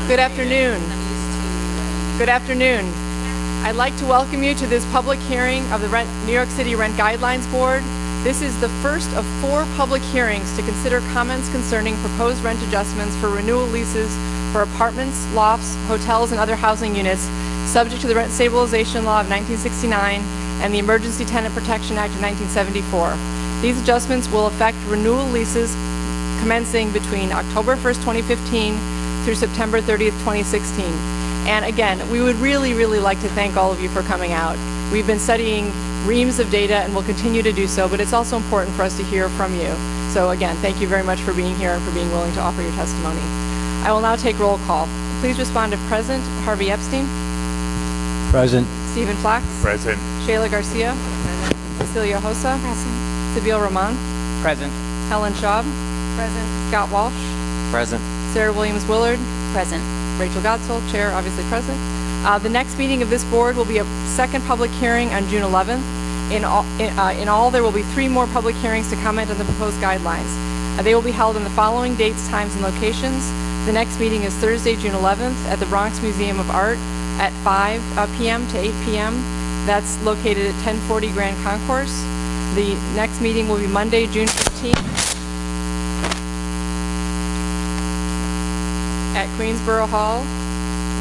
Good afternoon. Good afternoon. I'd like to welcome you to this public hearing of the New York City Rent Guidelines Board. This is the first of 4 public hearings to consider comments concerning proposed rent adjustments for renewal leases for apartments, lofts, hotels, and other housing units subject to the Rent Stabilization Law of 1969 and the Emergency Tenant Protection Act of 1974. These adjustments will affect renewal leases commencing between October 1st, 2015 through September 30th, 2016. And again, we would really like to thank all of you for coming out. We've been studying reams of data and will continue to do so, but it's also important for us to hear from you. So again, thank you very much for being here and for being willing to offer your testimony. I will now take roll call. Please respond if present. Harvey Epstein. Present. Stephen Flax. Present. Shayla Garcia. Cecilia Hosa. Present. Sabeel Rahman. Present. Helen Schaub. Present. Scott Walsh. Present. Sarah Williams Willard. Present. Rachel Godsoll, Chair, obviously present. The next meeting of this board will be a second public hearing on June 11th. In all, there will be 3 more public hearings to comment on the proposed guidelines. They will be held on the following dates, times, and locations. The next meeting is Thursday, June 11th at the Bronx Museum of Art at 5 p.m. to 8 p.m. That's located at 1040 Grand Concourse. The next meeting will be Monday, June 15th at Queensboro Hall,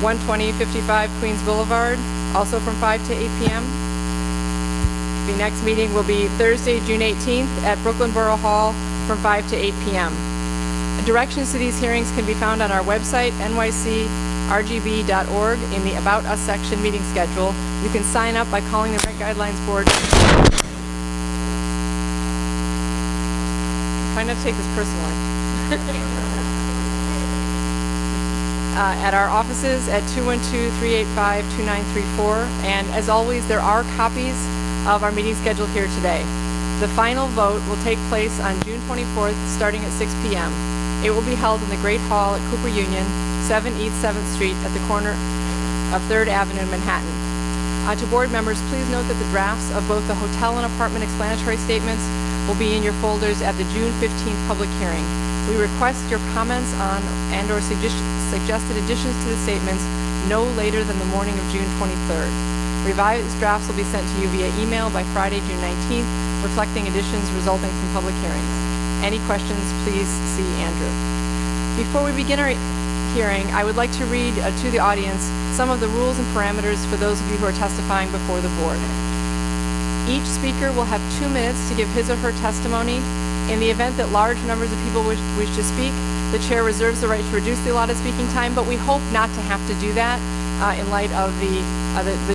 12055 Queens Boulevard, also from 5 to 8 p.m. The next meeting will be Thursday, June 18th at Brooklyn Borough Hall from 5 to 8 p.m. Directions to these hearings can be found on our website, nycrgb.org, in the About Us section meeting schedule. You can sign up by calling the Rent Guidelines Board. Try not to take this personally. At our offices at 212-385-2934. And as always, there are copies of our meeting schedule here today. The final vote will take place on June 24th, starting at 6 p.m. It will be held in the Great Hall at Cooper Union, 7 East 7th Street at the corner of 3rd Avenue in Manhattan. To board members, please note that the drafts of both the hotel and apartment explanatory statements will be in your folders at the June 15th public hearing. We request your comments on and/or suggested additions to the statements no later than the morning of June 23rd. Revised drafts will be sent to you via email by Friday, June 19th, reflecting additions resulting from public hearings. Any questions, please see Andrew. Before we begin our hearing, I would like to read to the audience some of the rules and parameters for those of you who are testifying before the board. Each speaker will have 2 minutes to give his or her testimony. In the event that large numbers of people wish to speak, the chair reserves the right to reduce the allotted speaking time, but we hope not to have to do that in light of the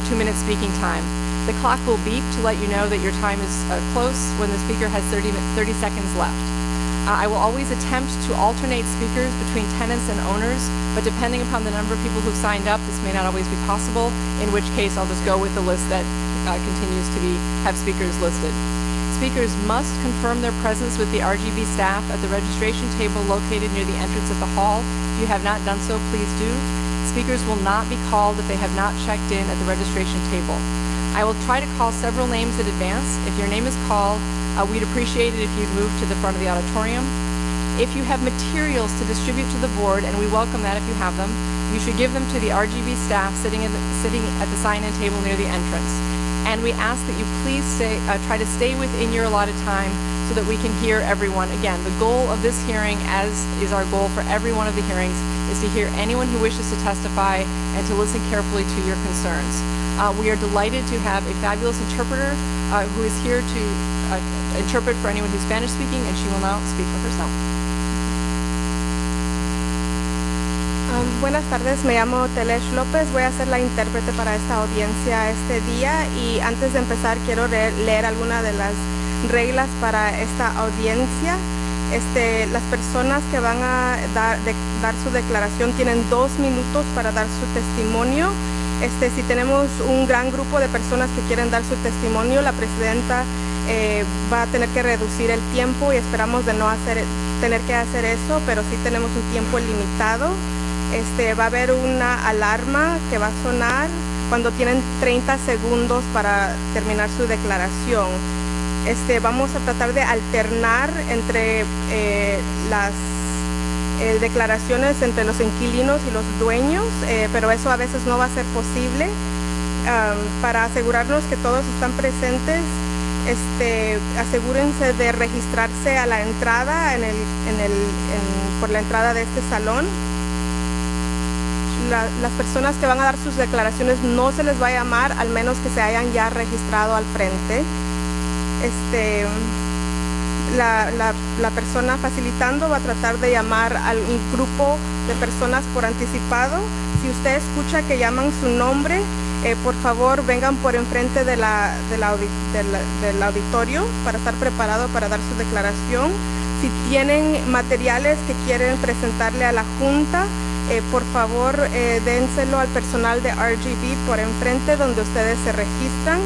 2-minute speaking time. The clock will beep to let you know that your time is close when the speaker has 30 seconds left. I will always attempt to alternate speakers between tenants and owners, but depending upon the number of people who've signed up, this may not always be possible, in which case I'll just go with the list that continues to have speakers listed. Speakers must confirm their presence with the RGB staff at the registration table located near the entrance of the hall. If you have not done so, please do. Speakers will not be called if they have not checked in at the registration table. I will try to call several names in advance. If your name is called, we'd appreciate it if you'd move to the front of the auditorium. If you have materials to distribute to the board, and we welcome that if you have them, you should give them to the RGB staff sitting at the sign-in table near the entrance. And we ask that you please try to stay within your allotted time so that we can hear everyone. Again, the goal of this hearing, as is our goal for every one of the hearings, is to hear anyone who wishes to testify and to listen carefully to your concerns. We are delighted to have a fabulous interpreter who is here to interpret for anyone who's Spanish speaking, and she will now speak for herself. Buenas tardes, me llamo Telesh López, voy a ser la intérprete para esta audiencia este día y antes de empezar quiero leer algunas de las reglas para esta audiencia. Las personas que van a dar su declaración tienen 2 minutos para dar su testimonio. Si tenemos un gran grupo de personas que quieren dar su testimonio, la presidenta va a tener que reducir el tiempo y esperamos de no tener que hacer eso, pero sí tenemos un tiempo limitado. Va a haber una alarma que va a sonar cuando tienen 30 segundos para terminar su declaración. Vamos a tratar de alternar entre declaraciones entre los inquilinos y los dueños, pero eso a veces no va a ser posible. Para asegurarnos que todos están presentes, asegúrense de registrarse a la entrada por la entrada de este salón. Las personas que van a dar sus declaraciones no se les va a llamar al menos que se hayan ya registrado al frente. La persona facilitando va a tratar de llamar a un grupo de personas por anticipado. Si usted escucha que llaman su nombre, por favor vengan por enfrente del auditorio para estar preparado para dar su declaración. Si tienen materiales que quieren presentarle a la Junta, por favor dénselo al personal de RGB por enfrente donde ustedes se registran.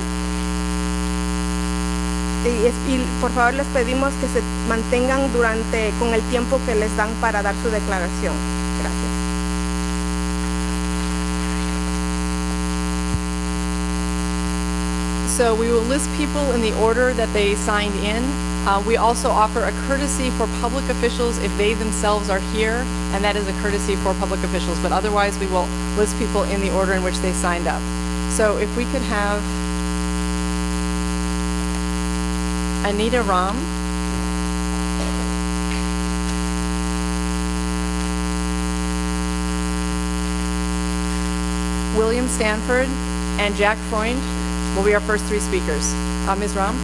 Y por favor les pedimos que se mantengan con el tiempo que les dan para dar su declaración. Gracias. So we will list people in the order that they signed in. We also offer a courtesy for public officials if they themselves are here, and that is a courtesy for public officials, but otherwise we will list people in the order in which they signed up. So if we could have Anita Ram, William Stanford, and Jack Freund will be our first three speakers. Ms. Ram?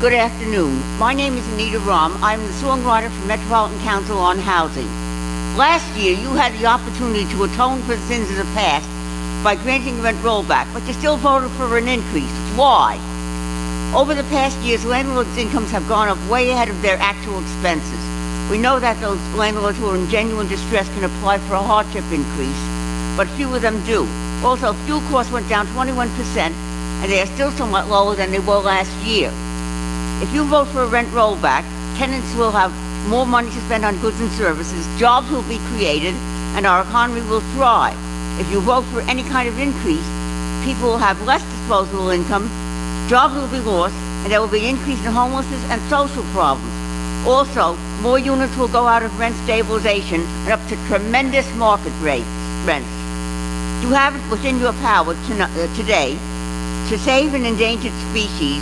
Good afternoon. My name is Anita Ram. I'm the songwriter for Metropolitan Council on Housing. Last year, you had the opportunity to atone for the sins of the past by granting rent rollback, but you still voted for an increase. Why? Over the past years, landlords' incomes have gone up way ahead of their actual expenses. We know that those landlords who are in genuine distress can apply for a hardship increase, but few of them do. Also, fuel costs went down 21%, and they are still somewhat lower than they were last year. If you vote for a rent rollback, tenants will have more money to spend on goods and services, jobs will be created, and our economy will thrive. If you vote for any kind of increase, people will have less disposable income, jobs will be lost, and there will be an increase in homelessness and social problems. Also, more units will go out of rent stabilization and up to tremendous market rents. You have it within your power today to save an endangered species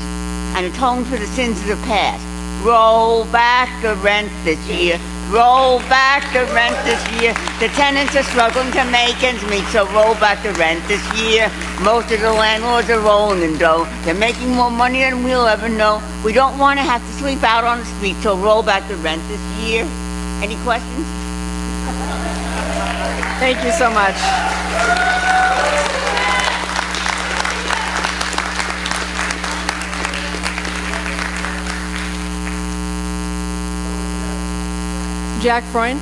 and atone for the sins of the past. Roll back the rent this year. Roll back the rent this year. The tenants are struggling to make ends meet, so roll back the rent this year. Most of the landlords are rolling in dough. They're making more money than we'll ever know. We don't want to have to sleep out on the street, so roll back the rent this year. Any questions? Thank you so much. Jack Freund.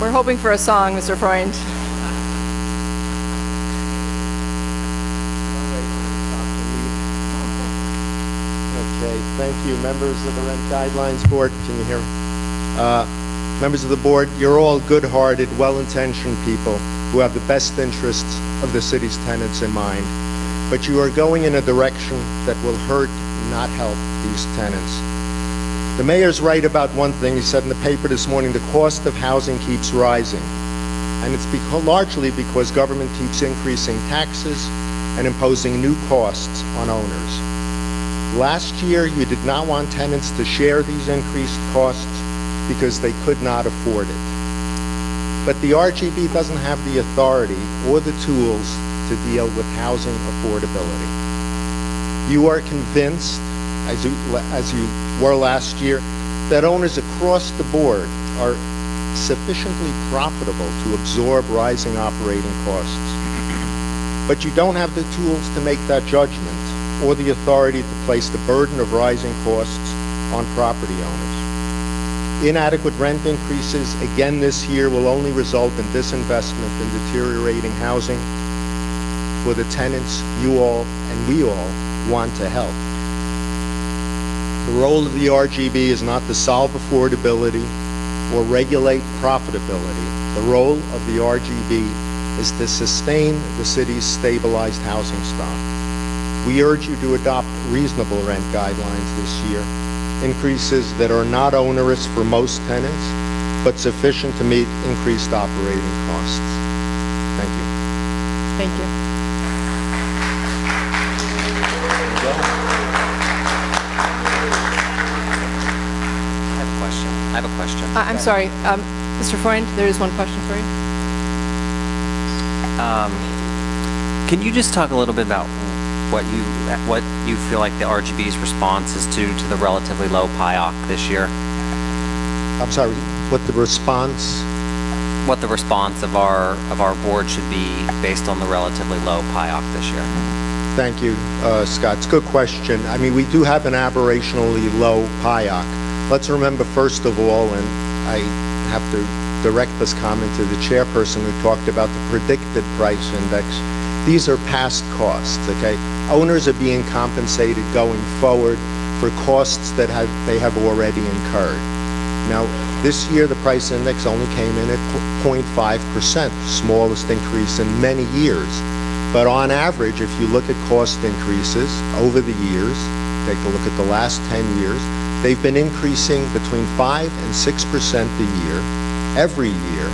We're hoping for a song, Mr. Freund. Okay, thank you. Members of the Rent Guidelines Board, can you hear me? Members of the board, you're all good-hearted, well-intentioned people who have the best interests of the city's tenants in mind. But you are going in a direction that will hurt, not help, these tenants. The mayor's right about one thing. He said in the paper this morning, the cost of housing keeps rising. And it's largely because government keeps increasing taxes and imposing new costs on owners. Last year, you did not want tenants to share these increased costs because they could not afford it. But the RGB doesn't have the authority or the tools to deal with housing affordability. You are convinced, as you were last year, that owners across the board are sufficiently profitable to absorb rising operating costs. But you don't have the tools to make that judgment or the authority to place the burden of rising costs on property owners. Inadequate rent increases again this year will only result in disinvestment and deteriorating housing. for the tenants you all and we all want to help. The role of the RGB is not to solve affordability or regulate profitability. The role of the RGB is to sustain the city's stabilized housing stock. We urge you to adopt reasonable rent guidelines this year, increases that are not onerous for most tenants, but sufficient to meet increased operating costs. Thank you. Thank you. I have a question. I'm sorry, Mr. Freund, there is one question for you. Can you just talk a little bit about what you feel like the RGB's response is to the relatively low PIOC this year? I'm sorry, what the response? What the response of our board should be based on the relatively low PIOC this year? Thank you, Scott. It's a good question. I mean, we do have an aberrationally low PIOC. Let's remember, first of all, and I have to direct this comment to the chairperson who talked about the predicted price index. These are past costs, okay? Owners are being compensated going forward for costs that they have already incurred. Now, this year the price index only came in at 0.5%, smallest increase in many years. But on average, if you look at cost increases over the years, take a look at the last 10 years, they've been increasing between 5 and 6% a year, every year,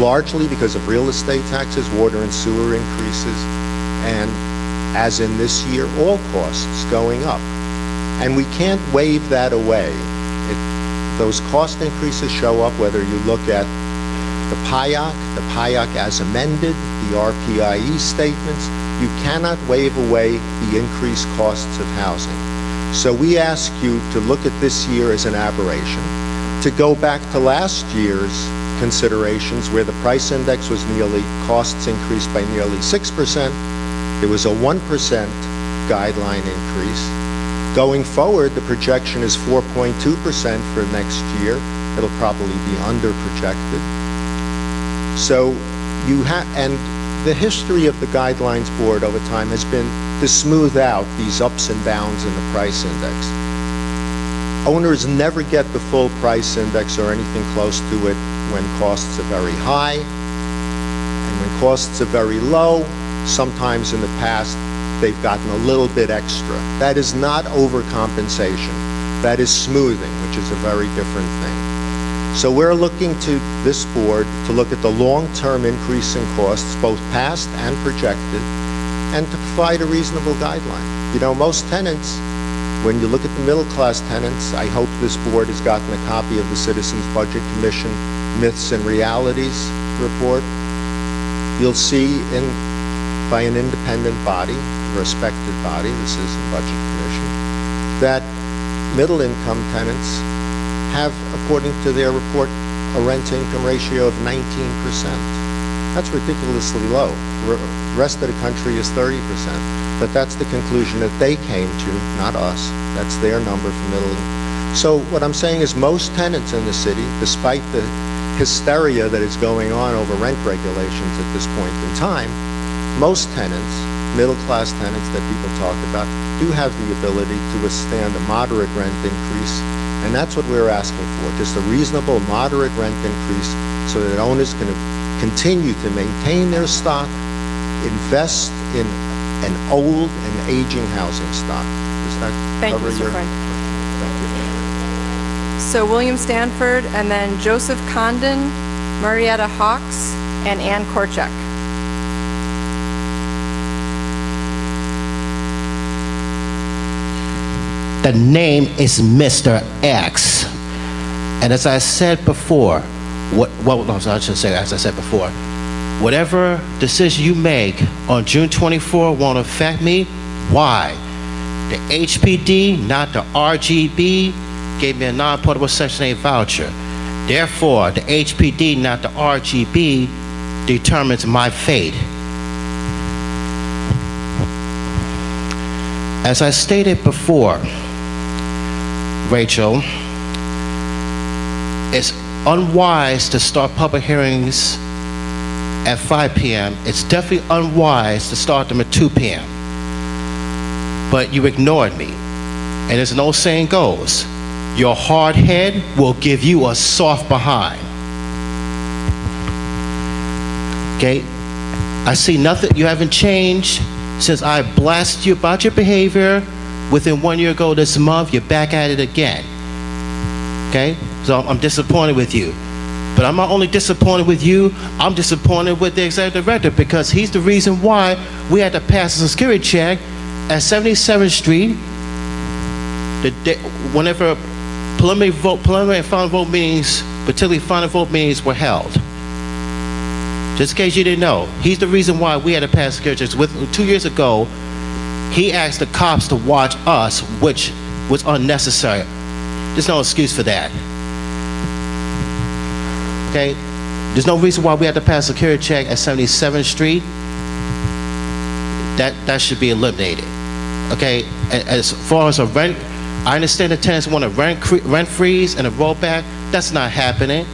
largely because of real estate taxes, water and sewer increases, and as in this year, all costs going up. And we can't wave that away. Those cost increases show up whether you look at the PIOC as amended, the RPIE statements. You cannot wave away the increased costs of housing. So we ask you to look at this year as an aberration, to go back to last year's considerations where the price index was costs increased by nearly 6%. There was a 1% guideline increase. Going forward, the projection is 4.2% for next year. It'll probably be under projected. So you have, and the history of the Guidelines Board over time has been to smooth out these ups and downs in the price index. Owners never get the full price index or anything close to it when costs are very high, and when costs are very low, sometimes in the past they've gotten a little bit extra. That is not overcompensation. That is smoothing, which is a very different thing. So we're looking to this board to look at the long-term increase in costs, both past and projected, and to provide a reasonable guideline. You know, most tenants, when you look at the middle-class tenants, I hope this board has gotten a copy of the Citizens Budget Commission Myths and Realities report. You'll see by an independent body, a respected body, the Citizens Budget Commission, that middle-income tenants have, according to their report, a rent-to-income ratio of 19%. That's ridiculously low. The rest of the country is 30%. But that's the conclusion that they came to, not us. That's their number for middle income. So what I'm saying is most tenants in the city, despite the hysteria that is going on over rent regulations at this point in time, most tenants, middle-class tenants that people talk about, do have the ability to withstand a moderate rent increase. And that's what we're asking for, just a reasonable, moderate rent increase so that owners can continue to maintain their stock, invest in an old and aging housing stock. Does that cover your... Thank you. Thank you. So William Stanford, and then Joseph Condon, Marietta Hawks, and Ann Korchak. The name is Mr. X. And as I said before, whatever decision you make on June 24 won't affect me. Why? The HPD, not the RGB, gave me a non-portable Section 8 voucher. Therefore, the HPD, not the RGB, determines my fate. As I stated before, Rachel, it's unwise to start public hearings at 5 p.m., it's definitely unwise to start them at 2 p.m. But you ignored me. And as an old saying goes, your hard head will give you a soft behind. Okay? I see nothing, you haven't changed since I blasted you about your behavior. Within 1 year ago this month, you're back at it again. Okay? So I'm disappointed with you. But I'm not only disappointed with you, I'm disappointed with the executive director, because he's the reason why we had to pass a security check at 77th Street whenever preliminary and final vote meetings, particularly final vote meetings, were held. Just in case you didn't know, he's the reason why we had to pass security checks. 2 years ago, he asked the cops to watch us, which was unnecessary. There's no excuse for that. Okay? There's no reason why we had to pass a security check at 77th Street. That should be eliminated. Okay? As far as a rent, I understand the tenants want a rent freeze and a rollback. That's not happening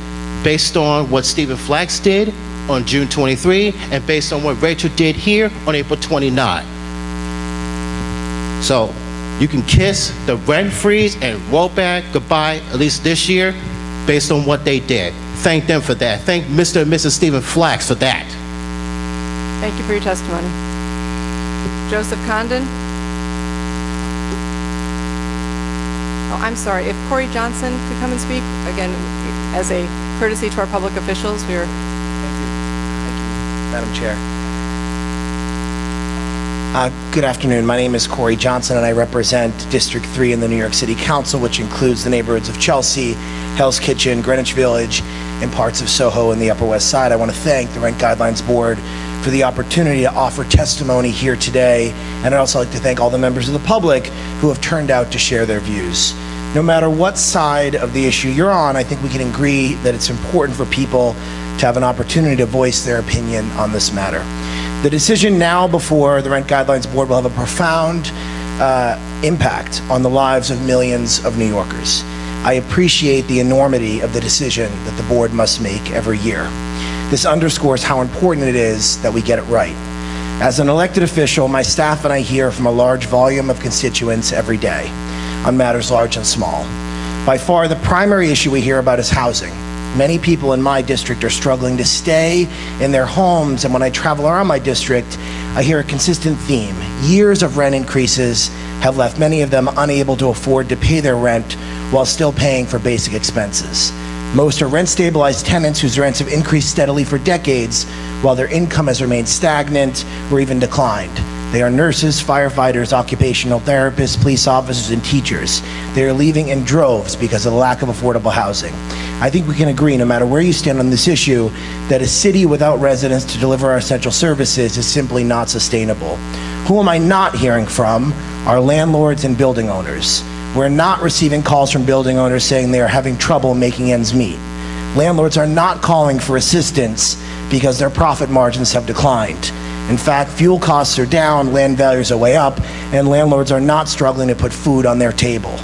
based on what Stephen Flax did on June 23 and based on what Rachel did here on April 29. So you can kiss the rent freeze and rollback goodbye, at least this year, based on what they did. Thank them for that. Thank Mr. and Mrs. Stephen Flax for that. Thank you for your testimony. Joseph Condon? Oh, I'm sorry. If Corey Johnson could come and speak, again, as a courtesy to our public officials, we are... Thank you, Madam Chair. Good afternoon. My name is Corey Johnson, and I represent District 3 in the New York City Council, which includes the neighborhoods of Chelsea, Hell's Kitchen, Greenwich Village, and parts of Soho and the Upper West Side. I want to thank the Rent Guidelines Board for the opportunity to offer testimony here today, and I'd also like to thank all the members of the public who have turned out to share their views. No matter what side of the issue you're on, I think we can agree that it's important for people to have an opportunity to voice their opinion on this matter. The decision now before the Rent Guidelines Board will have a profound impact on the lives of millions of New Yorkers. I appreciate the enormity of the decision that the board must make every year. This underscores how important it is that we get it right. As an elected official, my staff and I hear from a large volume of constituents every day on matters large and small. By far, the primary issue we hear about is housing. Many people in my district are struggling to stay in their homes, and when I travel around my district, I hear a consistent theme. Years of rent increases have left many of them unable to afford to pay their rent while still paying for basic expenses. Most are rent-stabilized tenants whose rents have increased steadily for decades, while their income has remained stagnant or even declined. They are nurses, firefighters, occupational therapists, police officers, and teachers. They are leaving in droves because of the lack of affordable housing. I think we can agree, no matter where you stand on this issue, that a city without residents to deliver our essential services is simply not sustainable. Who am I not hearing from? Are landlords and building owners. We're not receiving calls from building owners saying they are having trouble making ends meet. Landlords are not calling for assistance because their profit margins have declined. In fact, fuel costs are down, land values are way up, and landlords are not struggling to put food on their table.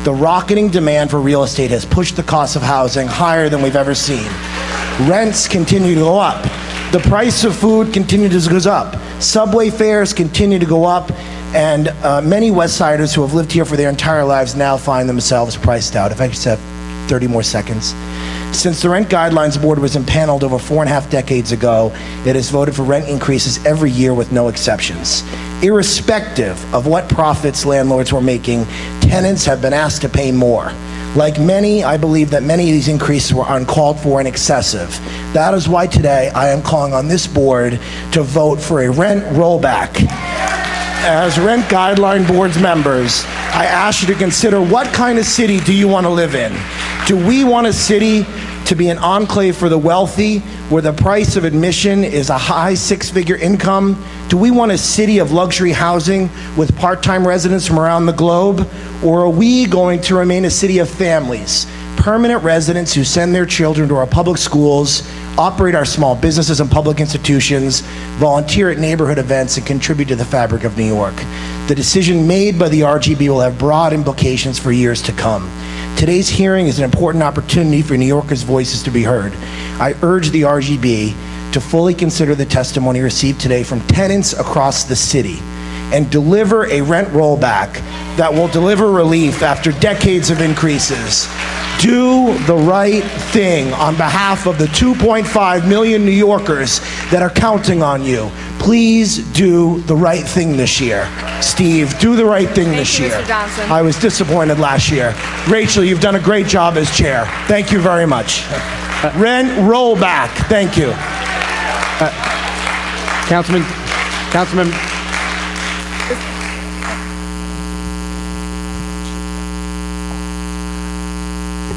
The rocketing demand for real estate has pushed the cost of housing higher than we've ever seen. Rents continue to go up. The price of food continues to go up. Subway fares continue to go up, and many West Siders who have lived here for their entire lives now find themselves priced out. If I just have 30 more seconds. Since the Rent Guidelines Board was impaneled over 4.5 decades ago, it has voted for rent increases every year with no exceptions. Irrespective of what profits landlords were making, tenants have been asked to pay more. Like many, I believe that many of these increases were uncalled for and excessive. That is why today I am calling on this board to vote for a rent rollback. As Rent Guideline Board's members, I ask you to consider, what kind of city do you want to live in? Do we want a city to be an enclave for the wealthy, where the price of admission is a high six-figure income? Do we want a city of luxury housing with part-time residents from around the globe? Or are we going to remain a city of families, permanent residents who send their children to our public schools, operate our small businesses and public institutions, volunteer at neighborhood events, and contribute to the fabric of New York? The decision made by the RGB will have broad implications for years to come. Today's hearing is an important opportunity for New Yorkers' voices to be heard. I urge the RGB to fully consider the testimony received today from tenants across the city and deliver a rent rollback that will deliver relief after decades of increases. Do the right thing on behalf of the 2.5 million New Yorkers that are counting on you. Please do the right thing this year. Steve, do the right thing this year. Mr. Johnson. I was disappointed last year. Rachel, you've done a great job as chair. Thank you very much. Rent rollback. Thank you. Councilman.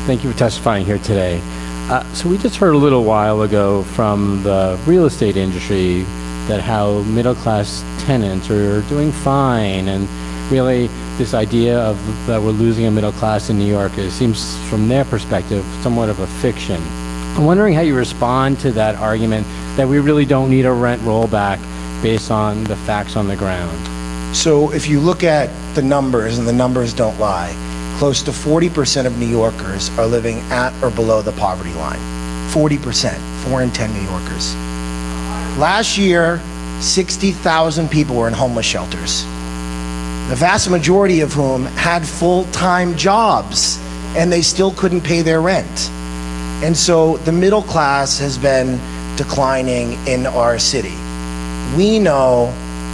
Thank you for testifying here today. So we just heard a little while ago from the real estate industry that how middle-class tenants are doing fine, and really this idea of that we're losing a middle class in New York, it seems from their perspective somewhat of a fiction. I'm wondering how you respond to that argument that we really don't need a rent rollback based on the facts on the ground. So if you look at the numbers, and the numbers don't lie, close to 40% of New Yorkers are living at or below the poverty line. 40%, 4 in 10 New Yorkers. Last year, 60,000 people were in homeless shelters, the vast majority of whom had full-time jobs, and they still couldn't pay their rent. And so the middle class has been declining in our city. We know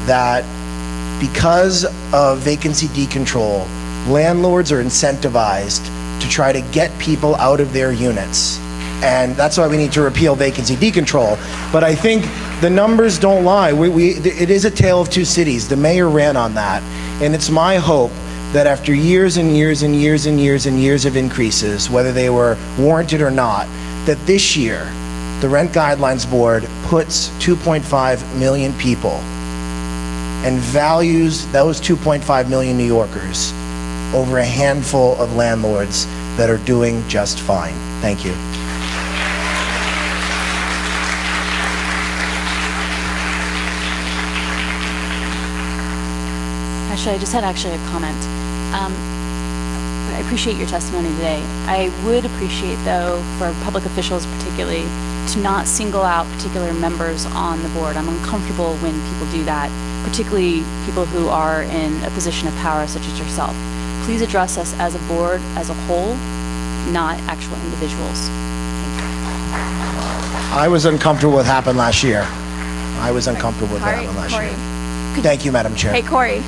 that because of vacancy decontrol, landlords are incentivized to try to get people out of their units. And that's why we need to repeal vacancy decontrol. But I think the numbers don't lie. It is a tale of two cities. The mayor ran on that. And it's my hope that after years and years and years and years and years of increases, whether they were warranted or not, that this year, the Rent Guidelines Board puts 2.5 million people and values those 2.5 million New Yorkers over a handful of landlords that are doing just fine. Thank you. Actually, I just had a comment. I appreciate your testimony today. I would appreciate, though, for public officials particularly, to not single out particular members on the board. I'm uncomfortable when people do that, particularly people who are in a position of power such as yourself. Please address us as a board as a whole, not actual individuals. I was uncomfortable with what happened last year. I was uncomfortable with what happened last year. Thank you, Madam Chair. Hey, Corey.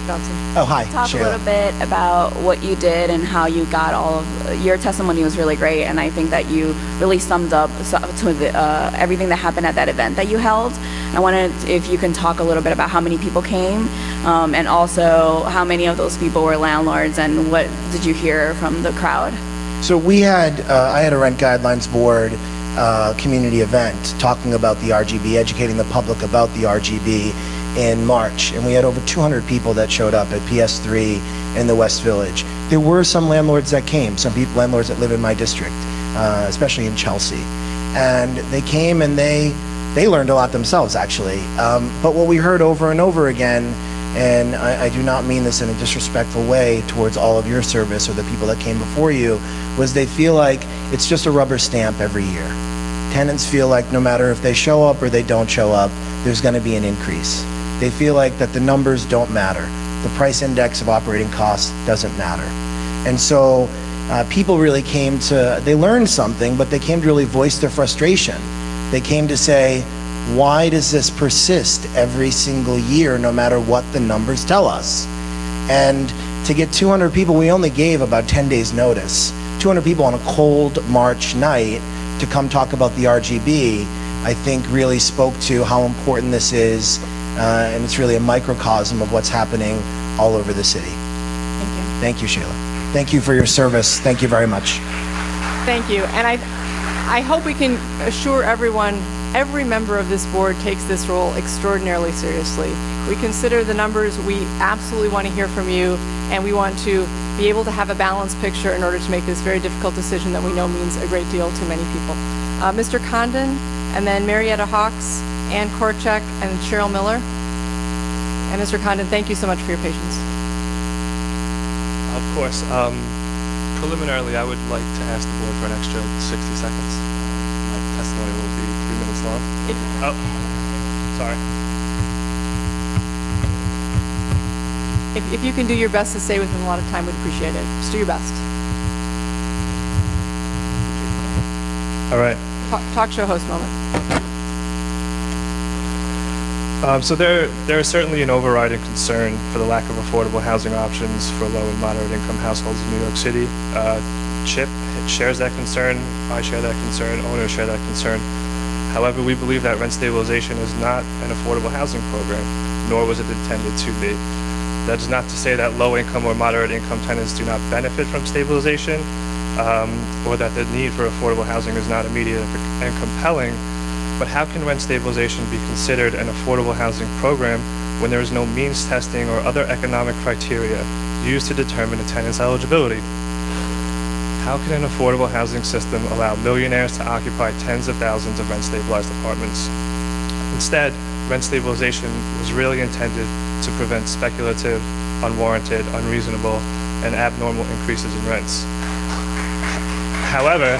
Oh, hi, Talk Sheila. a little bit about what you did and how you got all of your testimony was really great, and I think that you really summed up to the, everything that happened at that event that you held. I wanted if you can talk a little bit about how many people came, and also how many of those people were landlords, and what did you hear from the crowd? So we had, I had a Rent Guidelines Board community event talking about the RGB, educating the public about the RGB in March, and we had over 200 people that showed up at PS3 in the West Village. There were some landlords that came, some landlords that live in my district, especially in Chelsea, and they came and they learned a lot themselves, actually. But what we heard over and over again, and I do not mean this in a disrespectful way towards all of your service or the people that came before you, was they feel like it's just a rubber stamp every year. Tenants feel like no matter if they show up or they don't show up, there's going to be an increase. They feel like that the numbers don't matter. The price index of operating costs doesn't matter. And so people really came to, they learned something, but they came to really voice their frustration. They came to say, why does this persist every single year, no matter what the numbers tell us? And to get 200 people, we only gave about 10 days notice. 200 people on a cold March night to come talk about the RGB, I think really spoke to how important this is, and it's really a microcosm of what's happening all over the city. Thank you. Thank you, Sheila. Thank you for your service. Thank you very much. Thank you. And I hope we can assure everyone, every member of this board takes this role extraordinarily seriously. We consider the numbers, we absolutely want to hear from you, and we want to be able to have a balanced picture in order to make this very difficult decision that we know means a great deal to many people. Mr. Condon, and then Marietta Hawks, Ann Korchak, and Cheryl Miller. And Mr. Condon, thank you so much for your patience. Of course. Preliminarily, I would like to ask the board for an extra 60 seconds. My testimony will be 3 minutes long. Oh, sorry. If you can do your best to stay within a lot of time, we'd appreciate it. Just do your best. All right. Talk show host moment. So there is certainly an overriding concern for the lack of affordable housing options for low and moderate income households in New York City. Chip shares that concern. I share that concern. Owners share that concern. However, we believe that rent stabilization is not an affordable housing program, nor was it intended to be. That is not to say that low income or moderate income tenants do not benefit from stabilization, or that the need for affordable housing is not immediate and compelling. But how can rent stabilization be considered an affordable housing program when there is no means testing or other economic criteria used to determine a tenant's eligibility? How can an affordable housing system allow millionaires to occupy tens of thousands of rent-stabilized apartments? Instead, rent stabilization was really intended to prevent speculative, unwarranted, unreasonable, and abnormal increases in rents. However,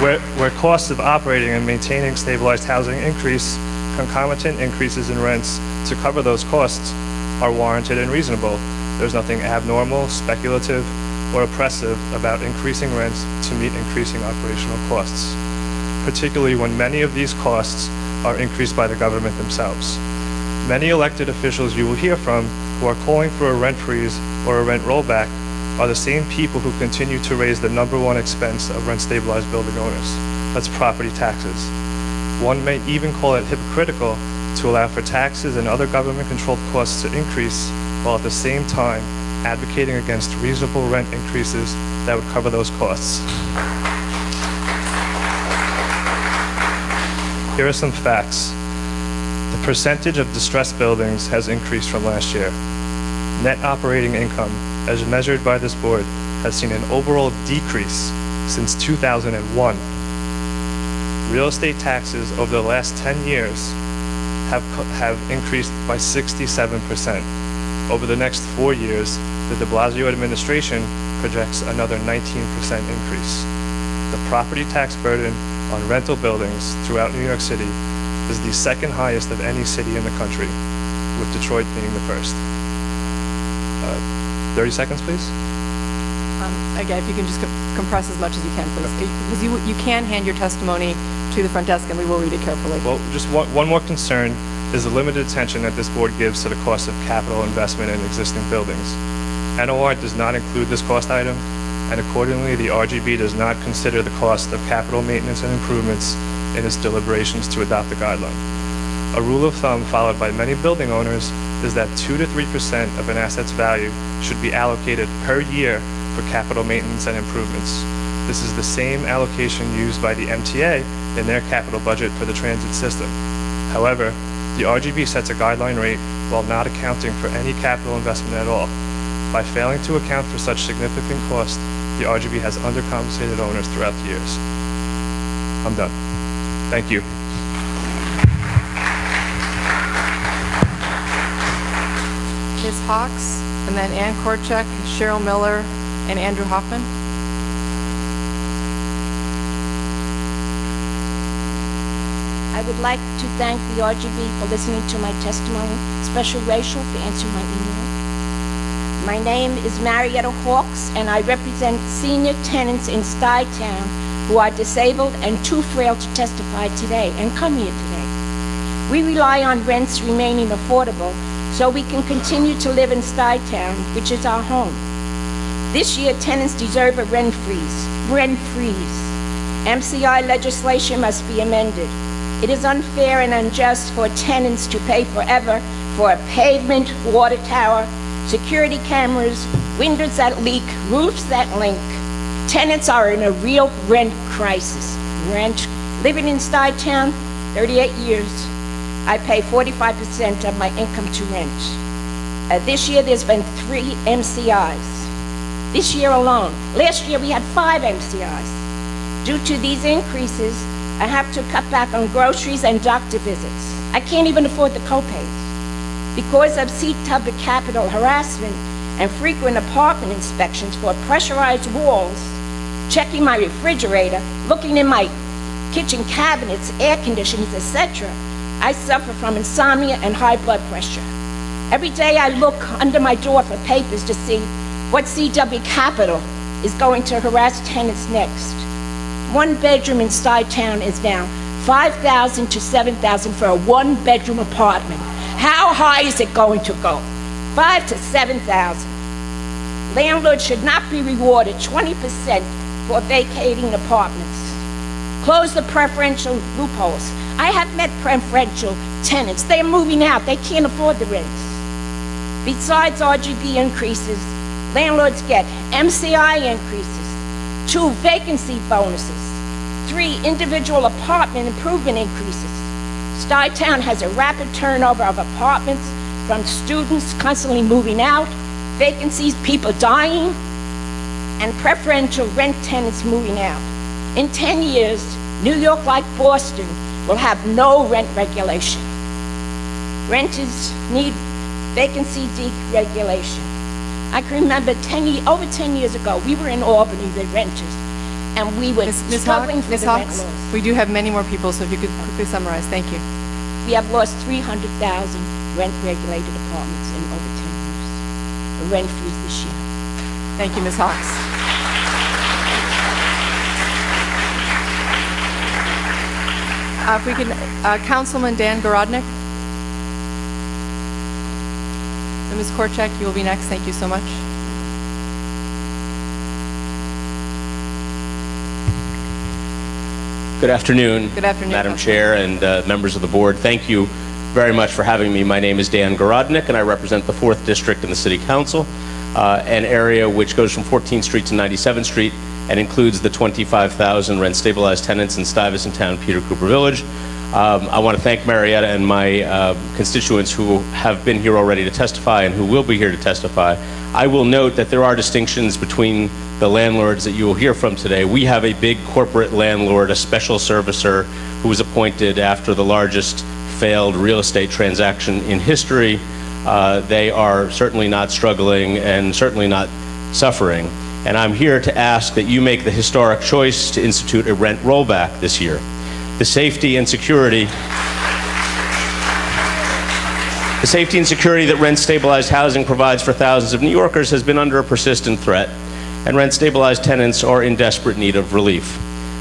where costs of operating and maintaining stabilized housing increase, concomitant increases in rents to cover those costs are warranted and reasonable. There's nothing abnormal, speculative, or oppressive about increasing rents to meet increasing operational costs, particularly when many of these costs are increased by the government themselves. Many elected officials you will hear from who are calling for a rent freeze or a rent rollback are the same people who continue to raise the #1 expense of rent-stabilized building owners. That's property taxes. One may even call it hypocritical to allow for taxes and other government-controlled costs to increase while at the same time advocating against reasonable rent increases that would cover those costs. Here are some facts. The percentage of distressed buildings has increased from last year. Net operating income, as measured by this board, has seen an overall decrease since 2001. Real estate taxes over the last 10 years have increased by 67%. Over the next 4 years, the de Blasio administration projects another 19% increase. The property tax burden on rental buildings throughout New York City is the second highest of any city in the country, with Detroit being the first. 30 seconds, please. Again, if you can just compress as much as you can, please. Because you can hand your testimony to the front desk and we will read it carefully. Well, just one more concern is the limited attention that this board gives to the cost of capital investment in existing buildings. NOR does not include this cost item, and accordingly, the RGB does not consider the cost of capital maintenance and improvements in its deliberations to adopt the guideline. A rule of thumb followed by many building owners is that 2 to 3% of an asset's value should be allocated per year for capital maintenance and improvements. This is the same allocation used by the MTA in their capital budget for the transit system. However, the RGB sets a guideline rate while not accounting for any capital investment at all. By failing to account for such significant cost, the RGB has undercompensated owners throughout the years. I'm done. Thank you. Ms. Hawks, and then Ann Korchak, Cheryl Miller, and Andrew Hoffman. I would like to thank the RGB for listening to my testimony, especially Rachel for answering my email. My name is Marietta Hawks, and I represent senior tenants in Skytown who are disabled and too frail to testify today and come here today. We rely on rents remaining affordable so we can continue to live in Skytown, which is our home. This year, tenants deserve a rent freeze. Rent freeze. MCI legislation must be amended. It is unfair and unjust for tenants to pay forever for a pavement, water tower, security cameras, windows that leak, roofs that leak. Tenants are in a real rent crisis. Living in Skytown, 38 years, I pay 45% of my income to rent. This year, there's been 3 MCIs. This year alone. Last year, we had 5 MCIs. Due to these increases, I have to cut back on groceries and doctor visits. I can't even afford the copays. Because of C-Tubber capital harassment and frequent apartment inspections for pressurized walls, checking my refrigerator, looking in my kitchen cabinets, air conditioners, etc., I suffer from insomnia and high blood pressure. Every day I look under my door for papers to see what CW Capital is going to harass tenants next. One bedroom in Stuytown is now $5,000 to $7,000 for a one-bedroom apartment. How high is it going to go? $5,000 to $7,000. Landlords should not be rewarded 20% for vacating apartments. Close the preferential loopholes. I have met preferential tenants. They're moving out. They can't afford the rents. Besides RGB increases, landlords get MCI increases, 2 vacancy bonuses, 3 individual apartment improvement increases. Stuytown has a rapid turnover of apartments from students constantly moving out, vacancies, people dying, and preferential rent tenants moving out. In 10 years, New York, like Boston, will have no rent regulation. Renters need vacancy deregulation. I can remember over 10 years ago, we were in Albany with renters, and we were struggling for the rent laws. We do have many more people, so if you could quickly summarize. Thank you. We have lost 300,000 rent-regulated apartments in over 10 years. The rent freeze this year. Thank you, Ms. Hawks. If we can, Councilman Dan Garodnick. And Ms. Korchak, you will be next. Thank you so much. Good afternoon. Good afternoon, Madam Councilman. Chair and members of the board. Thank you very much for having me. My name is Dan Garodnick, and I represent the 4th District in the City Council, an area which goes from 14th Street to 97th Street and includes the 25,000 rent-stabilized tenants in Stuyvesant Town, Peter Cooper Village. I want to thank Marietta and my constituents who have been here already to testify and who will be here to testify. I will note that there are distinctions between the landlords that you will hear from today. We have a big corporate landlord, a special servicer, who was appointed after the largest failed real estate transaction in history. They are certainly not struggling and certainly not suffering. And I'm here to ask that you make the historic choice to institute a rent rollback this year. The safety and security that rent-stabilized housing provides for thousands of New Yorkers has been under a persistent threat, and rent-stabilized tenants are in desperate need of relief.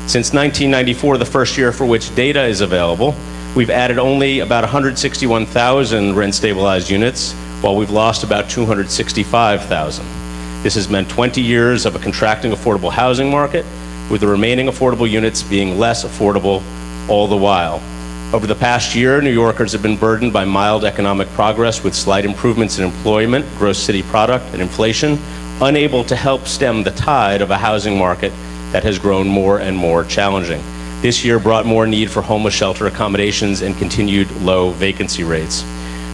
Since 1994, the first year for which data is available, we've added only about 161,000 rent-stabilized units, while we've lost about 265,000. This has meant 20 years of a contracting affordable housing market, with the remaining affordable units being less affordable all the while. Over the past year, New Yorkers have been burdened by mild economic progress with slight improvements in employment, gross city product, and inflation, unable to help stem the tide of a housing market that has grown more and more challenging. This year brought more need for homeless shelter accommodations and continued low vacancy rates.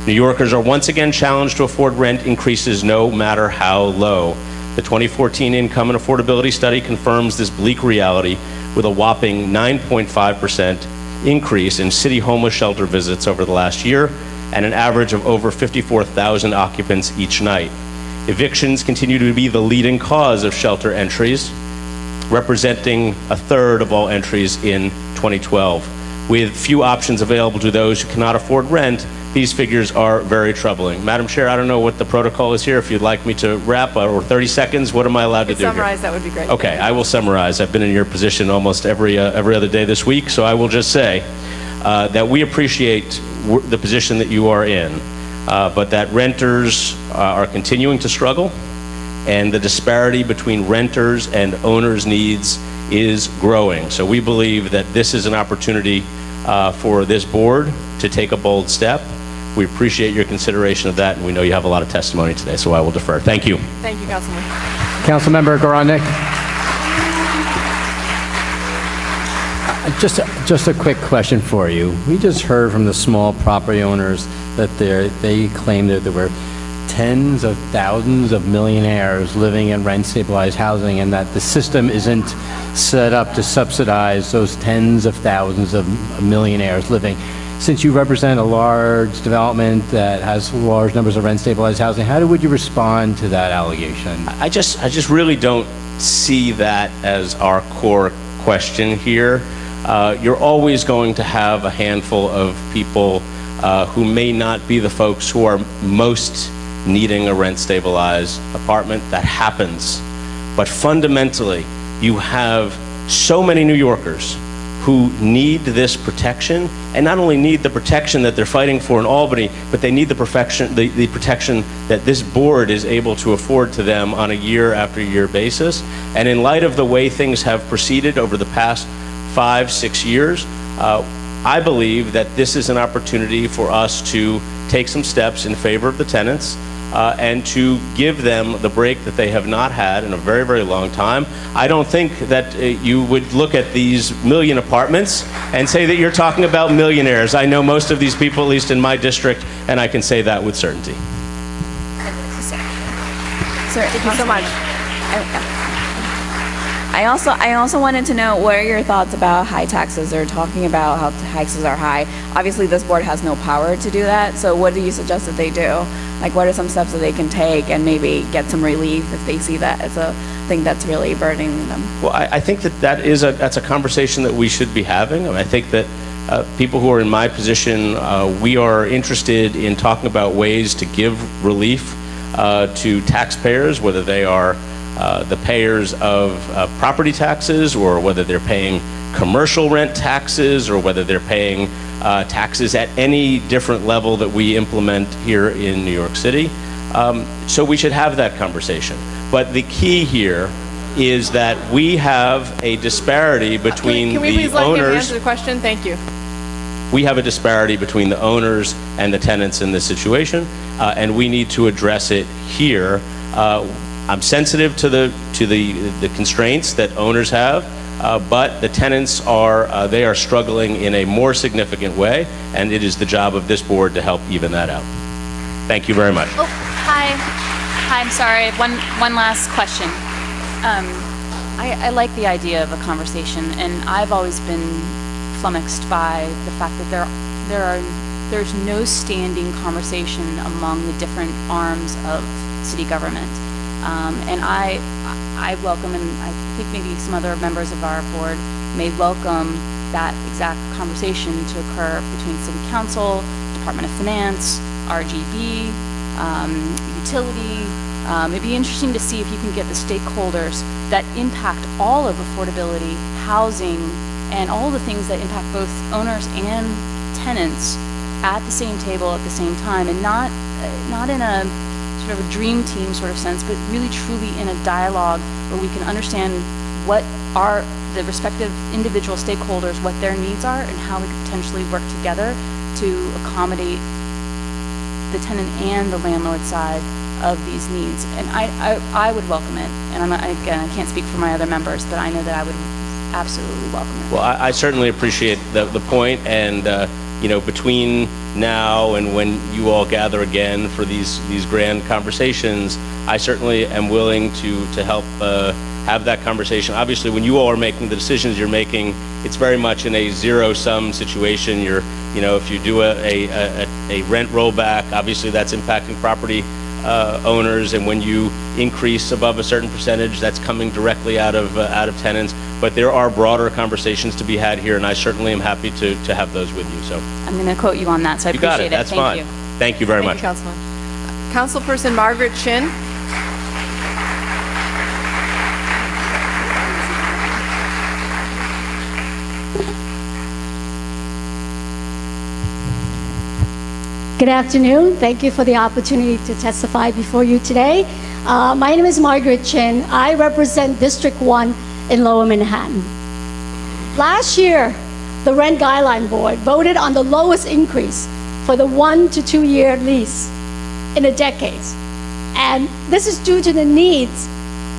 New Yorkers are once again challenged to afford rent increases no matter how low. The 2014 Income and Affordability Study confirms this bleak reality with a whopping 9.5% increase in city homeless shelter visits over the last year and an average of over 54,000 occupants each night. Evictions continue to be the leading cause of shelter entries, representing a third of all entries in 2012. With few options available to those who cannot afford rent, these figures are very troubling. Madam Chair, I don't know what the protocol is here. If you'd like me to wrap, or 30 seconds, what am I allowed to do Summarize, here? that would be great. Okay, I will summarize. I've been in your position almost every other day this week, so I will just say that we appreciate the position that you are in, but that renters are continuing to struggle, and the disparity between renters and owners' needs is growing. So we believe that this is an opportunity for this board to take a bold step. We appreciate your consideration of that, and we know you have a lot of testimony today, so I will defer. Thank you. Thank you, Councilman. Councilmember Garodnick. Just a quick question for you. We just heard from the small property owners that they claim that there were tens of thousands of millionaires living in rent-stabilized housing, and that the system isn't set up to subsidize those tens of thousands of millionaires living. Since you represent a large development that has large numbers of rent-stabilized housing, how would you respond to that allegation? I just really don't see that as our core question here. you're always going to have a handful of people who may not be the folks who are most needing a rent-stabilized apartment. That happens. But fundamentally, you have so many New Yorkers who need this protection, and not only need the protection that they're fighting for in Albany, but they need the protection that this board is able to afford to them on a year-after-year basis. And in light of the way things have proceeded over the past 5-6 years, I believe that this is an opportunity for us to take some steps in favor of the tenants and to give them the break that they have not had in a very, very long time. I don't think that you would look at these million apartments and say that you're talking about millionaires. I know most of these people, at least in my district, and I can say that with certainty. Thank you so much. I also wanted to know, what are your thoughts about high taxes? They're talking about how taxes are high. Obviously, this board has no power to do that, so what do you suggest that they do? Like, what are some steps that they can take and maybe get some relief if they see that as a thing that's really burdening them? Well, I think that's a conversation that we should be having. I think that people who are in my position, we are interested in talking about ways to give relief to taxpayers, whether they are the payers of property taxes, or whether they're paying commercial rent taxes, or whether they're paying taxes at any different level that we implement here in New York City. So we should have that conversation. But the key here is that we have a disparity between Can we the please let him owners. answer the question? Thank you. We have a disparity between the owners and the tenants in this situation, and we need to address it here. I'm sensitive to the constraints that owners have, but the tenants they are struggling in a more significant way, and it is the job of this board to help even that out. Thank you very much. Oh, hi. Hi, I'm sorry. One last question. I like the idea of a conversation, and I've always been flummoxed by the fact that there's no standing conversation among the different arms of city government. And I welcome, and I think maybe some other members of our board may welcome that exact conversation to occur between City Council, Department of Finance, RGB, utility. It'd be interesting to see if you can get the stakeholders that impact all of affordability, housing, and all the things that impact both owners and tenants at the same table at the same time, and not in a sort of a dream team sort of sense, but really truly in a dialogue where we can understand what are the respective individual stakeholders, what their needs are, and how we can potentially work together to accommodate the tenant and the landlord side of these needs. And I would welcome it. And again, I can't speak for my other members, but I know that I would absolutely welcome it. Well, I certainly appreciate the point, and between now and when you all gather again for these grand conversations, I certainly am willing to help have that conversation. Obviously, when you all are making the decisions you're making, it's very much in a zero-sum situation. If you do a rent rollback, obviously that's impacting property owners, and when you increase above a certain percentage, that's coming directly out of tenants. But there are broader conversations to be had here, and I certainly am happy to have those with you. So I'm going to quote you on that, so I appreciate it. You got it. That's Thank fine. you. Thank you very much. Thank you, Councilman. Councilperson Margaret Chin. Good afternoon. Thank you for the opportunity to testify before you today. My name is Margaret Chin. I represent District 1 in Lower Manhattan. Last year, the Rent Guideline Board voted on the lowest increase for the 1 to 2 year lease in a decade. And this is due to the needs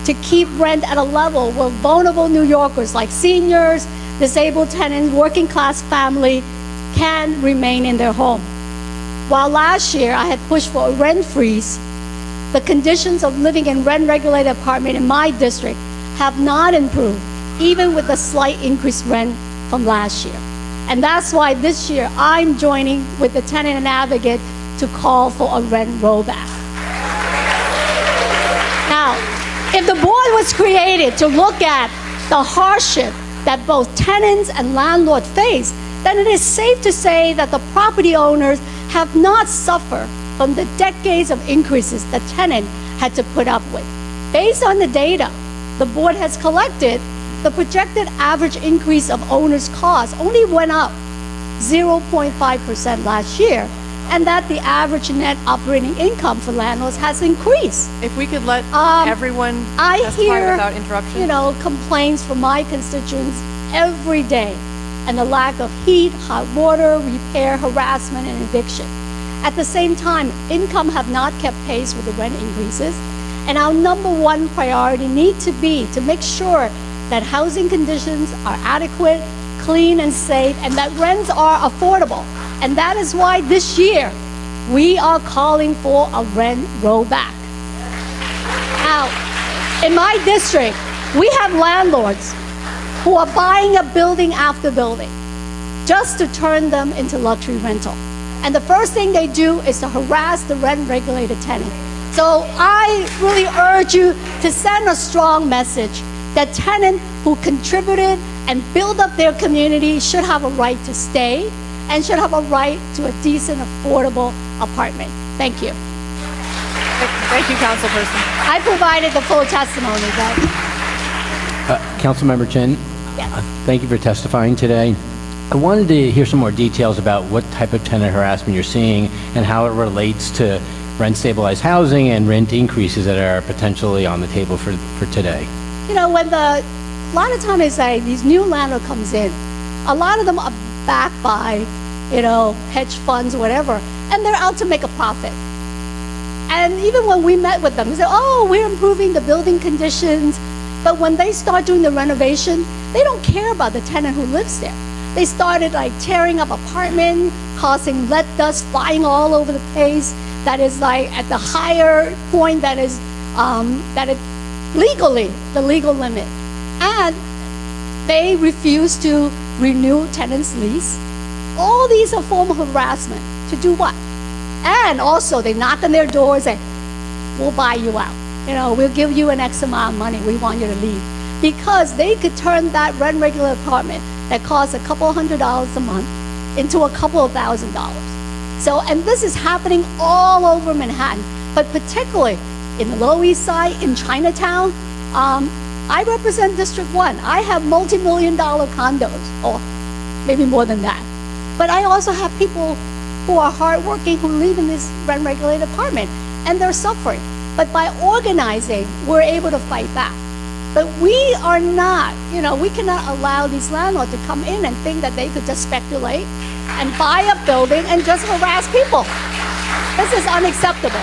to keep rent at a level where vulnerable New Yorkers like seniors, disabled tenants, working class family can remain in their home. While last year I had pushed for a rent freeze, the conditions of living in rent-regulated apartment in my district have not improved, even with the slight increased rent from last year. And that's why this year I'm joining with the tenant and advocate to call for a rent rollback. Now, if the board was created to look at the hardship that both tenants and landlord face, then it is safe to say that the property owners have not suffered from the decades of increases the tenant had to put up with. Based on the data the board has collected, the projected average increase of owners' costs only went up 0.5% last year, and that the average net operating income for landlords has increased. If we could let everyone I testify hear, without interruption. you know, complaints from my constituents every day, and the lack of heat, hot water, repair, harassment, and eviction. At the same time, income have not kept pace with the rent increases, and our number one priority needs to be to make sure that housing conditions are adequate, clean, and safe, and that rents are affordable. And that is why this year we are calling for a rent rollback. Now, in my district, we have landlords who are buying a building after building just to turn them into luxury rental. And the first thing they do is to harass the rent-regulated tenant. So I really urge you to send a strong message that tenants who contributed and build up their community should have a right to stay and should have a right to a decent, affordable apartment. Thank you. Thank you, Councilperson. I provided the full testimony, but... Councilmember Chin, thank you for testifying today. I wanted to hear some more details about what type of tenant harassment you're seeing and how it relates to rent-stabilized housing and rent increases that are potentially on the table for today. You know, when a lot of times they say these new landlord comes in, a lot of them are backed by, you know, hedge funds, whatever, and they're out to make a profit. And even when we met with them, they said, oh, we're improving the building conditions. But when they start doing the renovation, they don't care about the tenant who lives there. They started like tearing up apartments, causing lead dust flying all over the place. That is like at the higher point that is legally the legal limit. And they refuse to renew tenants' lease. All these are form of harassment. To do what? And also they knock on their doors and we'll buy you out. You know, we'll give you an X amount of money. We want you to leave. Because they could turn that rent-regulated apartment that costs a couple $100s a month into a couple of $1,000s. So, and this is happening all over Manhattan, but particularly in the Lower East Side, in Chinatown. I represent District 1. I have multi-million-dollar condos, or maybe more than that. But I also have people who are hardworking who live in this rent-regulated apartment, and they're suffering. But by organizing, we're able to fight back. But we are not, you know, we cannot allow these landlords to come in and think that they could just speculate and buy a building and just harass people. This is unacceptable.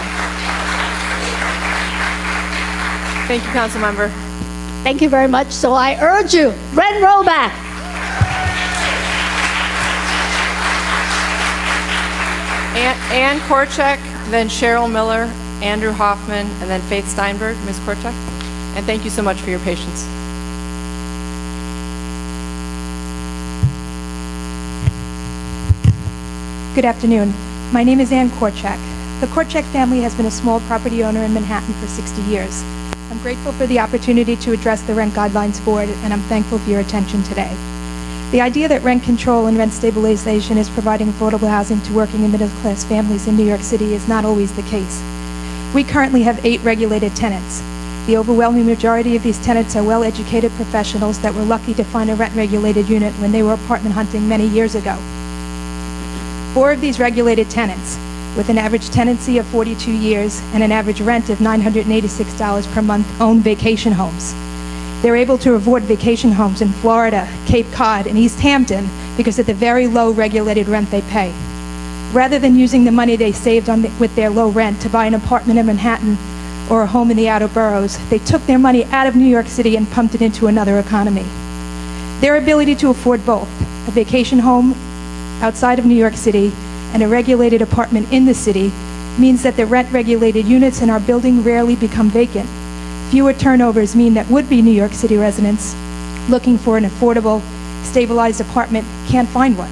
Thank you, Councilmember. Thank you very much. So I urge you, rent rollback. Ann Korchak, then Cheryl Miller, Andrew Hoffman, and then Faith Steinberg. Ms. Korchak. And thank you so much for your patience. Good afternoon. My name is Ann Korchak. The Korchak family has been a small property owner in Manhattan for 60 years. I'm grateful for the opportunity to address the Rent Guidelines Board, and I'm thankful for your attention today. The idea that rent control and rent stabilization is providing affordable housing to working and middle-class families in New York City is not always the case. We currently have 8 regulated tenants. The overwhelming majority of these tenants are well-educated professionals that were lucky to find a rent-regulated unit when they were apartment hunting many years ago. 4 of these regulated tenants, with an average tenancy of 42 years and an average rent of $986 per month, own vacation homes. They're able to afford vacation homes in Florida, Cape Cod, and East Hampton because of the very low regulated rent they pay. Rather than using the money they saved with their low rent to buy an apartment in Manhattan or a home in the outer boroughs, they took their money out of New York City and pumped it into another economy. Their ability to afford both, a vacation home outside of New York City and a regulated apartment in the city, means that the rent-regulated units in our building rarely become vacant. Fewer turnovers mean that would-be New York City residents looking for an affordable, stabilized apartment can't find one.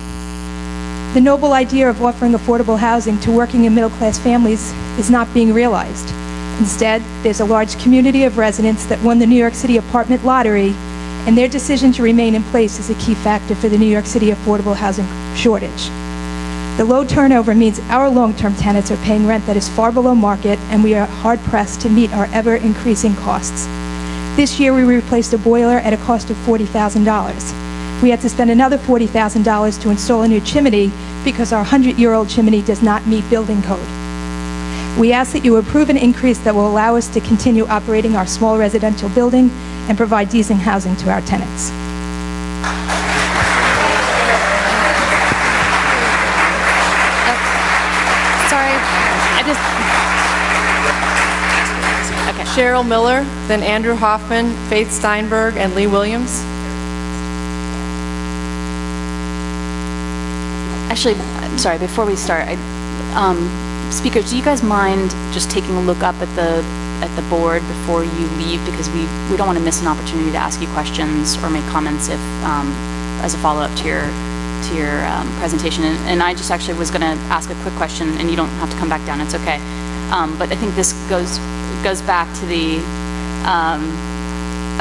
The noble idea of offering affordable housing to working and middle-class families is not being realized. Instead, there's a large community of residents that won the New York City apartment lottery and their decision to remain in place is a key factor for the New York City affordable housing shortage. The low turnover means our long-term tenants are paying rent that is far below market, and we are hard-pressed to meet our ever-increasing costs. This year, we replaced a boiler at a cost of $40,000. We had to spend another $40,000 to install a new chimney because our 100-year-old chimney does not meet building code. We ask that you approve an increase that will allow us to continue operating our small residential building and provide decent housing to our tenants. Cheryl Miller, then Andrew Hoffman, Faith Steinberg, and Lee Williams. Actually, I'm sorry, before we start, speakers, do you guys mind just taking a look up at the board before you leave, because we don't want to miss an opportunity to ask you questions or make comments if as a follow-up to your presentation. And I just actually was going to ask a quick question, and you don't have to come back down, it's okay. But I think this goes back to the,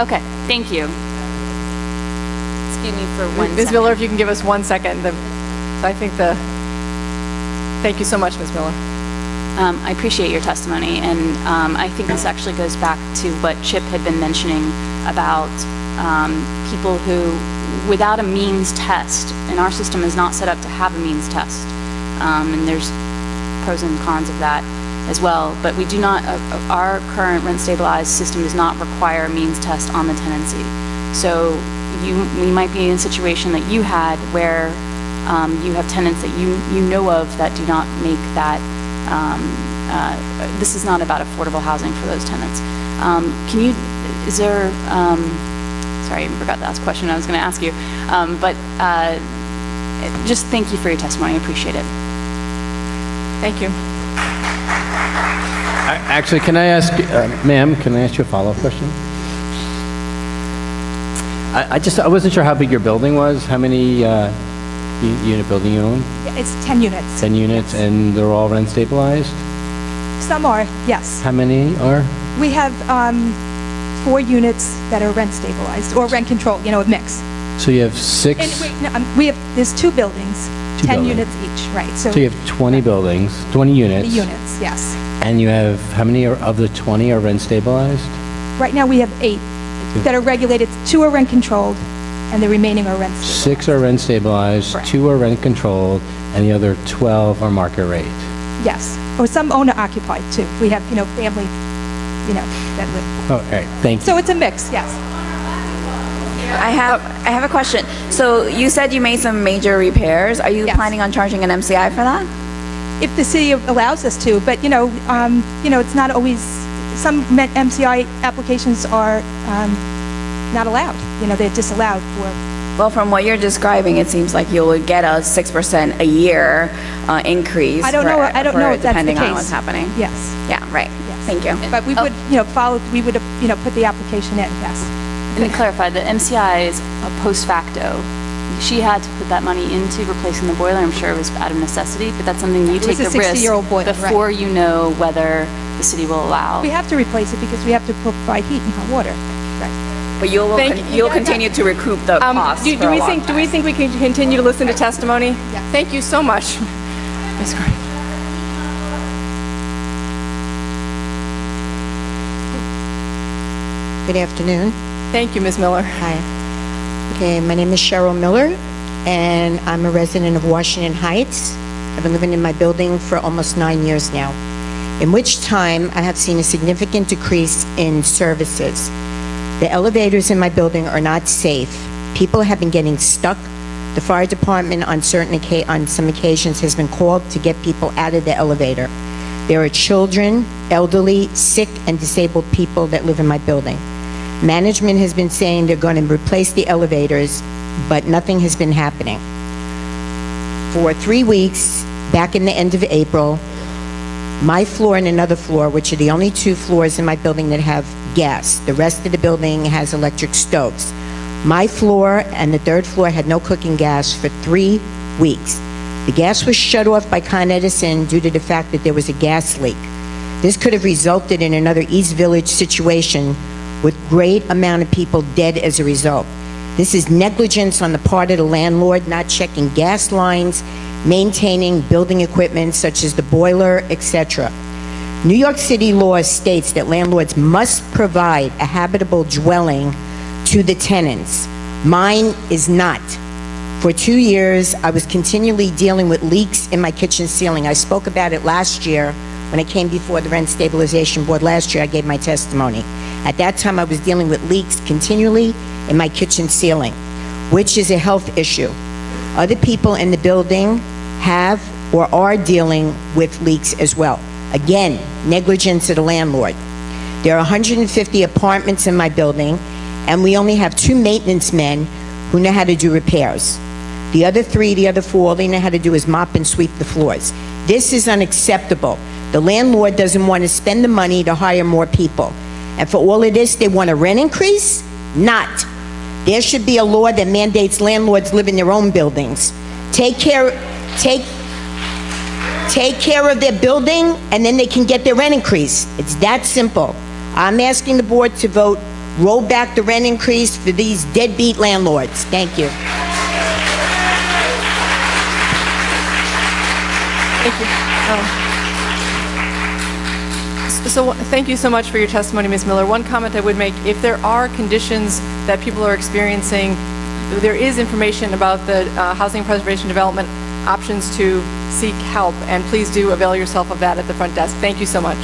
okay, thank you. Excuse me for 1 second. Ms. Miller, if you can give us 1 second. Thank you so much, Ms. Miller. I appreciate your testimony, and I think this actually goes back to what Chip had been mentioning about people who, without a means test, and our system is not set up to have a means test, and there's pros and cons of that as well, but we do not, our current rent-stabilized system does not require a means test on the tenancy. So we might be in a situation that you had where you have tenants that you know of that do not make that, this is not about affordable housing for those tenants. Sorry, I forgot the last question I was going to ask you, but just thank you for your testimony, I appreciate it. Thank you. Actually, can I ask, ma'am, can I ask you a follow-up question? I wasn't sure how big your building was. How many unit building you own? It's 10 units. 10 units, and they're all rent stabilized? Some are, yes. How many are? We have 4 units that are rent stabilized or rent controlled, a mix. So you have 6? There's 2 buildings, 10 units each, right. So you have 20 buildings, 20 units. 20 units, yes. And you have, how many of the 20 are rent stabilized? Right now we have 8 that are regulated, 2 are rent controlled, and the remaining are rent stabilized. 6 are rent stabilized, Correct. 2 are rent controlled, and the other 12 are market rate. Yes, or some owner occupied too. We have, family, that live. Oh, all right, thank you. So it's a mix, yes. I have a question. So you said you made some major repairs. Are you planning on charging an MCI for that? If the city allows us to, but it's not always. Some MCI applications are not allowed. They're disallowed for. Well, from what you're describing, it seems like you would get a 6% a year increase. I don't know if that's the case. Depending on what's happening. Yes. Yeah. Right. Yes. Thank you. But we would, follow. We would, put the application in. Yes. Let me clarify, the MCI is a post facto. She had to put that money into replacing the boiler. I'm sure it was out of necessity, but that's something you take the risk 60-year-old boiler, before you know whether the city will allow. We have to replace it because we have to provide heat and hot water. Right. But you'll continue to recoup the costs. Do we think we can continue to listen to testimony? Yeah. Thank you so much, Ms. Gray. Good afternoon. Thank you, Ms. Miller. Hi. Okay, my name is Cheryl Miller, and I'm a resident of Washington Heights. I've been living in my building for almost 9 years now, in which time I have seen a significant decrease in services. The elevators in my building are not safe. People have been getting stuck. The fire department on some occasions has been called to get people out of the elevator. There are children, elderly, sick, and disabled people that live in my building. Management has been saying they're going to replace the elevators, but nothing has been happening. For 3 weeks, back in the end of April, my floor and another floor, which are the only 2 floors in my building that have gas. The rest of the building has electric stoves. My floor and the 3rd floor had no cooking gas for 3 weeks. The gas was shut off by Con Edison due to the fact that there was a gas leak. This could have resulted in another East Village situation with great amount of people dead as a result. This is negligence on the part of the landlord, not checking gas lines, maintaining building equipment such as the boiler, etc. New York City law states that landlords must provide a habitable dwelling to the tenants. Mine is not. For 2 years, I was continually dealing with leaks in my kitchen ceiling. I spoke about it last year when I came before the Rent Stabilization Board last year. I gave my testimony. At that time, I was dealing with leaks continually in my kitchen ceiling, which is a health issue. Other people in the building have or are dealing with leaks as well. Again, negligence of the landlord. There are 150 apartments in my building, and we only have 2 maintenance men who know how to do repairs. The other 4, all they know how to do is mop and sweep the floors. This is unacceptable. The landlord doesn't want to spend the money to hire more people. And for all of this, they want a rent increase? Not. There should be a law that mandates landlords live in their own buildings. Take care of their building, and then they can get their rent increase. It's that simple. I'm asking the board to vote, roll back the rent increase for these deadbeat landlords. Thank you. Thank you. So thank you so much for your testimony, Ms. Miller. One comment I would make, if there are conditions that people are experiencing, there is information about the Housing Preservation Development options to seek help, and please do avail yourself of that at the front desk. Thank you so much.